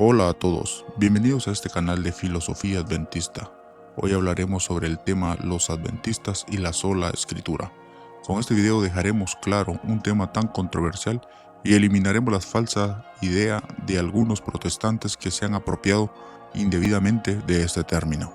Hola a todos, bienvenidos a este canal de Filosofía Adventista. Hoy hablaremos sobre el tema los adventistas y la sola escritura. Con este video dejaremos claro un tema tan controversial y eliminaremos la falsa idea de algunos protestantes que se han apropiado indebidamente de este término.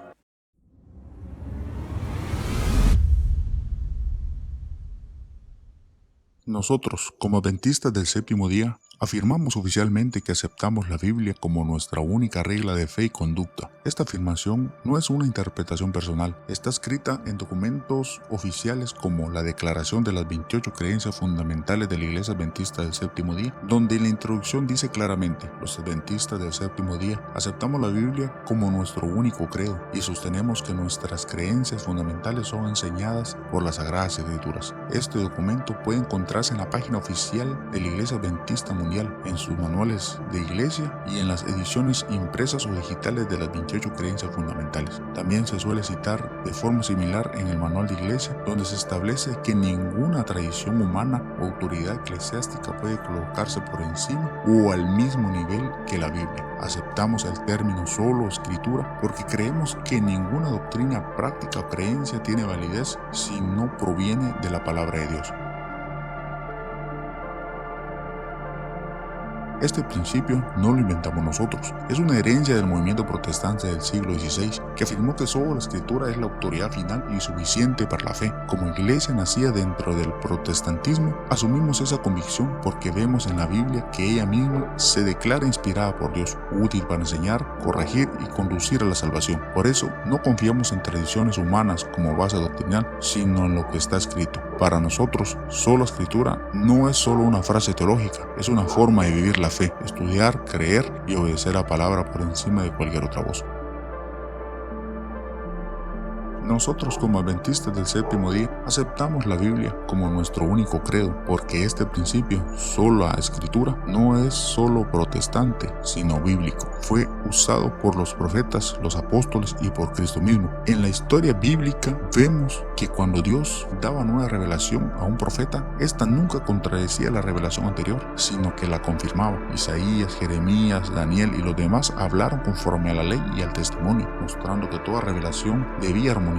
Nosotros, como adventistas del séptimo día, afirmamos oficialmente que aceptamos la Biblia como nuestra única regla de fe y conducta. Esta afirmación no es una interpretación personal, está escrita en documentos oficiales como la Declaración de las 28 Creencias Fundamentales de la Iglesia Adventista del Séptimo Día, donde en la introducción dice claramente: los adventistas del séptimo día aceptamos la Biblia como nuestro único credo y sostenemos que nuestras creencias fundamentales son enseñadas por las Sagradas Escrituras. Este documento puede encontrarse en la página oficial de la Iglesia Adventista Mundial, en sus manuales de iglesia y en las ediciones impresas o digitales de las 28 creencias fundamentales. También se suele citar de forma similar en el manual de iglesia, donde se establece que ninguna tradición humana o autoridad eclesiástica puede colocarse por encima o al mismo nivel que la Biblia. Aceptamos el término solo escritura porque creemos que ninguna doctrina, práctica o creencia tiene validez si no proviene de la palabra de Dios. Este principio no lo inventamos nosotros, es una herencia del movimiento protestante del siglo XVI que afirmó que solo la escritura es la autoridad final y suficiente para la fe. Como iglesia nacida dentro del protestantismo, asumimos esa convicción porque vemos en la Biblia que ella misma se declara inspirada por Dios, útil para enseñar, corregir y conducir a la salvación. Por eso no confiamos en tradiciones humanas como base doctrinal, sino en lo que está escrito. Para nosotros, sola escritura no es solo una frase teológica, es una forma de vivir la fe, estudiar, creer y obedecer la palabra por encima de cualquier otra voz. Nosotros como adventistas del séptimo día aceptamos la Biblia como nuestro único credo porque este principio, sola escritura, no es solo protestante, sino bíblico. Fue usado por los profetas, los apóstoles y por Cristo mismo. En la historia bíblica vemos que cuando Dios daba nueva revelación a un profeta, esta nunca contradecía la revelación anterior, sino que la confirmaba. Isaías, Jeremías, Daniel y los demás hablaron conforme a la ley y al testimonio, mostrando que toda revelación debía armonizar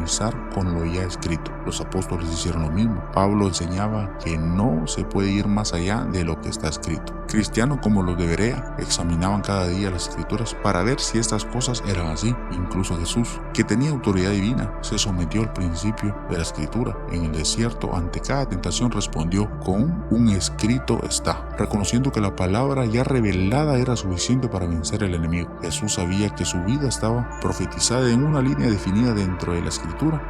con lo ya escrito. Los apóstoles hicieron lo mismo. Pablo enseñaba que no se puede ir más allá de lo que está escrito. Cristianos como los de Berea examinaban cada día las escrituras para ver si estas cosas eran así. Incluso Jesús, que tenía autoridad divina, se sometió al principio de la escritura. En el desierto, ante cada tentación respondió con un escrito está, reconociendo que la palabra ya revelada era suficiente para vencer al enemigo. Jesús sabía que su vida estaba profetizada en una línea definida dentro de la escritura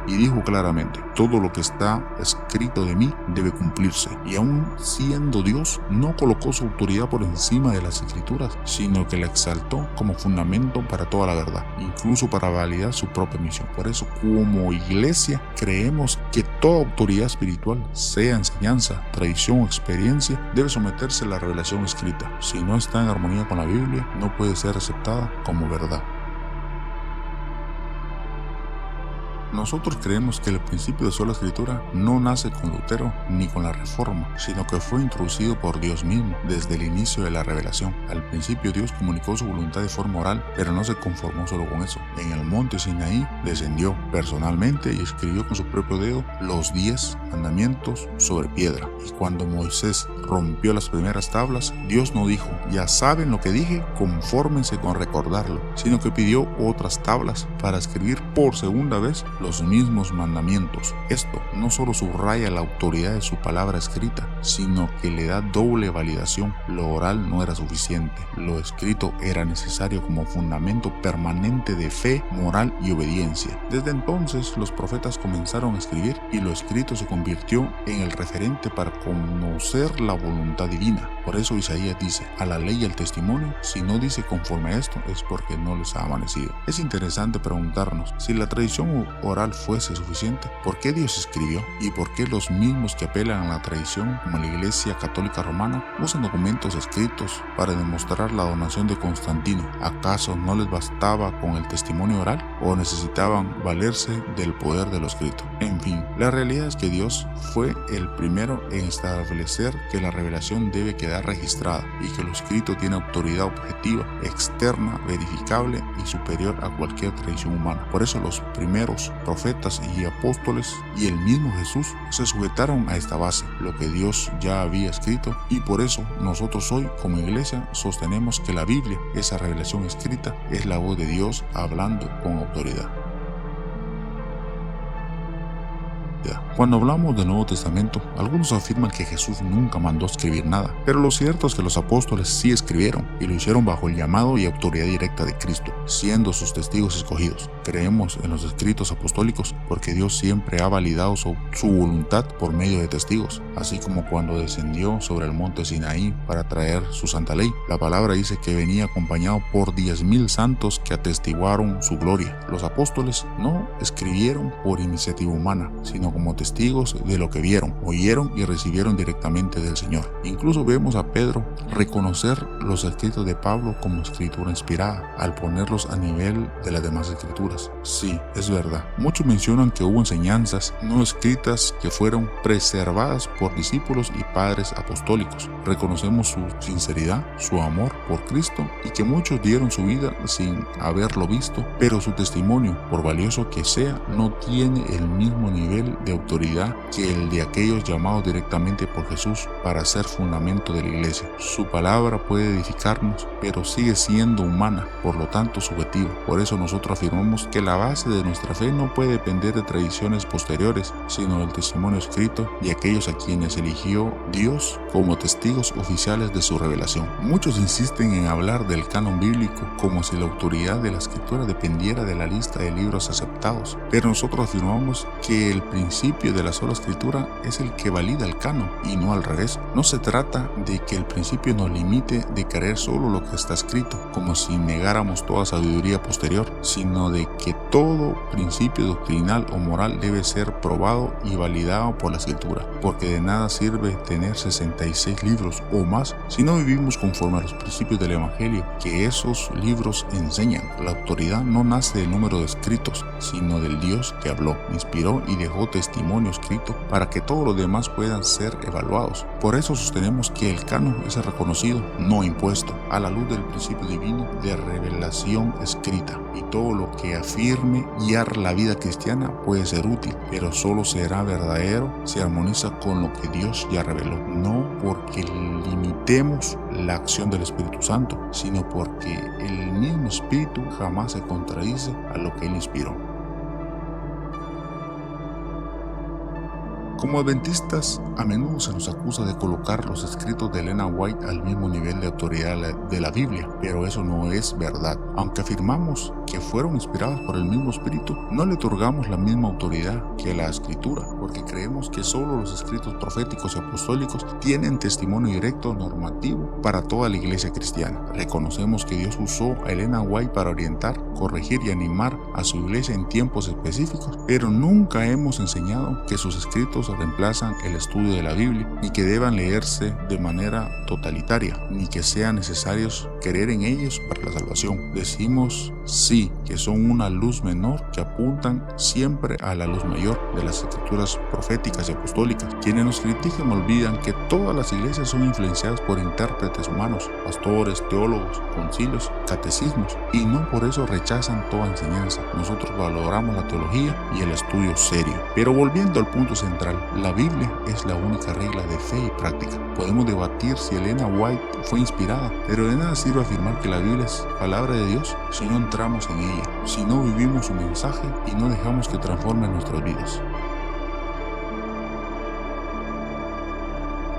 y dijo claramente: todo lo que está escrito de mí debe cumplirse. Y aún siendo Dios, no colocó su autoridad por encima de las escrituras, sino que la exaltó como fundamento para toda la verdad, incluso para validar su propia misión. Por eso, como iglesia, creemos que toda autoridad espiritual, sea enseñanza, tradición o experiencia, debe someterse a la revelación escrita. Si no está en armonía con la Biblia, no puede ser aceptada como verdad. Nosotros creemos que el principio de sola escritura no nace con Lutero ni con la Reforma, sino que fue introducido por Dios mismo desde el inicio de la revelación. Al principio Dios comunicó su voluntad de forma oral, pero no se conformó solo con eso. En el monte Sinaí descendió personalmente y escribió con su propio dedo los 10 mandamientos sobre piedra. Y cuando Moisés rompió las primeras tablas, Dios no dijo: ya saben lo que dije, confórmense con recordarlo, sino que pidió otras tablas para escribir por segunda vez los mismos mandamientos. Esto no solo subraya la autoridad de su palabra escrita, sino que le da doble validación. Lo oral no era suficiente, lo escrito era necesario como fundamento permanente de fe, moral y obediencia. Desde entonces los profetas comenzaron a escribir y lo escrito se convirtió en el referente para conocer la voluntad divina. Por eso Isaías dice: a la ley y al testimonio, si no dice conforme a esto, es porque no les ha amanecido. Es interesante preguntarnos si la tradición oral fuese suficiente, ¿por qué Dios escribió? ¿Y por qué los mismos que apelan a la tradición, como la Iglesia Católica Romana, usan documentos escritos para demostrar la donación de Constantino? ¿Acaso no les bastaba con el testimonio oral o necesitaban valerse del poder de lo escrito? En fin, la realidad es que Dios fue el primero en establecer que la revelación debe quedar registrada y que lo escrito tiene autoridad objetiva, externa, verificable y superior a cualquier tradición humana. Por eso los primeros profetas y apóstoles y el mismo Jesús se sujetaron a esta base, lo que Dios ya había escrito, y por eso nosotros hoy como iglesia sostenemos que la Biblia, esa revelación escrita, es la voz de Dios hablando con autoridad. Cuando hablamos del Nuevo Testamento, algunos afirman que Jesús nunca mandó escribir nada, pero lo cierto es que los apóstoles sí escribieron y lo hicieron bajo el llamado y autoridad directa de Cristo, siendo sus testigos escogidos. Creemos en los escritos apostólicos porque Dios siempre ha validado su voluntad por medio de testigos, así como cuando descendió sobre el monte Sinaí para traer su santa ley. La palabra dice que venía acompañado por 10,000 santos que atestiguaron su gloria. Los apóstoles no escribieron por iniciativa humana, sino como testigos de lo que vieron, oyeron y recibieron directamente del Señor. Incluso vemos a Pedro reconocer los escritos de Pablo como escritura inspirada, al ponerlos a nivel de las demás escrituras. Sí, es verdad. Muchos mencionan que hubo enseñanzas no escritas que fueron preservadas por discípulos y padres apostólicos. Reconocemos su sinceridad, su amor por Cristo y que muchos dieron su vida sin haberlo visto, pero su testimonio, por valioso que sea, no tiene el mismo nivel de autoridad que el de aquellos llamados directamente por Jesús para ser fundamento de la iglesia. Su palabra puede edificarnos, pero sigue siendo humana, por lo tanto subjetiva. Por eso nosotros afirmamos que la base de nuestra fe no puede depender de tradiciones posteriores, sino del testimonio escrito de aquellos a quienes eligió Dios como testigos oficiales de su revelación. Muchos insisten en hablar del canon bíblico como si la autoridad de la escritura dependiera de la lista de libros aceptados, pero nosotros afirmamos que el principio de la sola escritura es el que valida el canon y no al revés. No se trata de que el principio nos limite de creer solo lo que está escrito, como si negáramos toda sabiduría posterior, sino de que todo principio doctrinal o moral debe ser probado y validado por la escritura, porque de nada sirve tener 66 libros o más si no vivimos conforme a los principios del Evangelio que esos libros enseñan. La autoridad no nace del número de escritos, sino del Dios que habló, inspiró y dejó testimonio escrito para que todos los demás puedan ser evaluados. Por eso sostenemos que el canon es reconocido, no impuesto, a la luz del principio divino de revelación escrita, y todo lo que afirme guiar la vida cristiana puede ser útil, pero solo será verdadero si armoniza con lo que Dios ya reveló, no porque limitemos la acción del Espíritu Santo, sino porque el mismo Espíritu jamás se contradice a lo que Él inspiró. Como adventistas, a menudo se nos acusa de colocar los escritos de Ellen White al mismo nivel de autoridad de la Biblia, pero eso no es verdad. Aunque afirmamos que fueron inspirados por el mismo Espíritu, no le otorgamos la misma autoridad que la Escritura, porque creemos que solo los escritos proféticos y apostólicos tienen testimonio directo normativo para toda la iglesia cristiana. Reconocemos que Dios usó a Ellen White para orientar, corregir y animar a su iglesia en tiempos específicos, pero nunca hemos enseñado que sus escritos reemplazan el estudio de la Biblia, ni que deban leerse de manera totalitaria, ni que sean necesarios creer en ellos para la salvación. Decimos sí, que son una luz menor que apuntan siempre a la luz mayor de las escrituras proféticas y apostólicas. Quienes nos critican olvidan que todas las iglesias son influenciadas por intérpretes humanos, pastores, teólogos, concilios, catecismos, y no por eso rechazan toda enseñanza. Nosotros valoramos la teología y el estudio serio. Pero volviendo al punto central, la Biblia es la única regla de fe y práctica. Podemos debatir si Ellen White fue inspirada, pero de nada sirve afirmar que la Biblia es palabra de Dios si no entramos en ella, si no vivimos su mensaje y no dejamos que transforme nuestras vidas.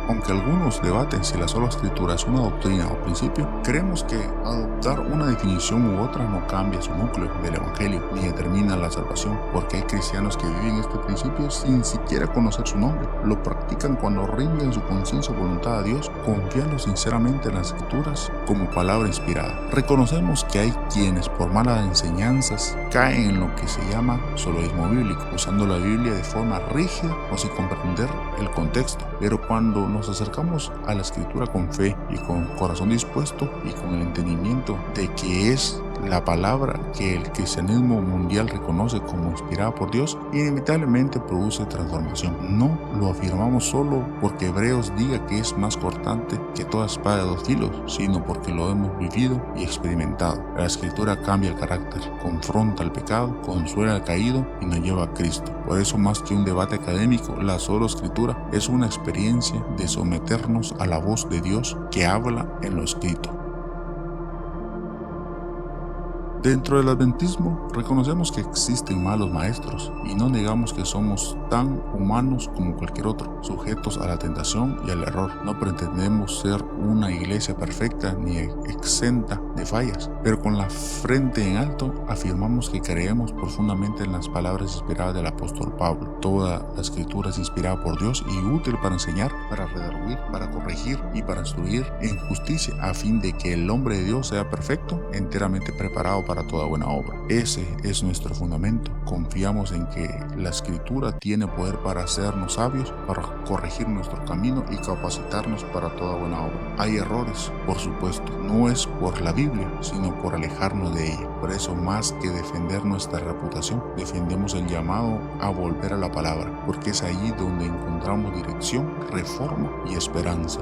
Aunque algunos debaten si la sola escritura es una doctrina o principio, creemos que adoptar una definición u otra no cambia su núcleo del evangelio ni determina la salvación, porque hay cristianos que viven este principio sin siquiera conocer su nombre. Lo practican cuando rinden su conciencia o voluntad a Dios, confiando sinceramente en las escrituras como palabra inspirada. Reconocemos que hay quienes por malas enseñanzas caen en lo que se llama soloísmo bíblico, usando la Biblia de forma rígida o sin comprender el contexto. Pero cuando nos acercamos a la escritura con fe y con corazón dispuesto y con el entendimiento de que es la palabra que el cristianismo mundial reconoce como inspirada por Dios, inevitablemente produce transformación. No lo afirmamos solo porque Hebreos diga que es más cortante que toda espada de dos filos, sino porque lo hemos vivido y experimentado. La escritura cambia el carácter, confronta el pecado, consuela al caído y nos lleva a Cristo. Por eso, más que un debate académico, la sola escritura es una experiencia de someternos a la voz de Dios que habla en lo escrito. Dentro del adventismo reconocemos que existen malos maestros y no negamos que somos tan humanos como cualquier otro, sujetos a la tentación y al error. No pretendemos ser una iglesia perfecta ni exenta de fallas, pero con la frente en alto afirmamos que creemos profundamente en las palabras inspiradas del apóstol Pablo. Toda la escritura es inspirada por Dios y útil para enseñar, para redarguir, para corregir y para instruir en justicia, a fin de que el hombre de Dios sea perfecto, enteramente preparado para toda buena obra. Ese es nuestro fundamento. Confiamos en que la escritura tiene poder para hacernos sabios, para corregir nuestro camino y capacitarnos para toda buena obra. Hay errores, por supuesto, no es por la Biblia, sino por alejarnos de ella. Por eso, más que defender nuestra reputación, defendemos el llamado a volver a la palabra, porque es allí donde encontramos dirección, reforma y esperanza.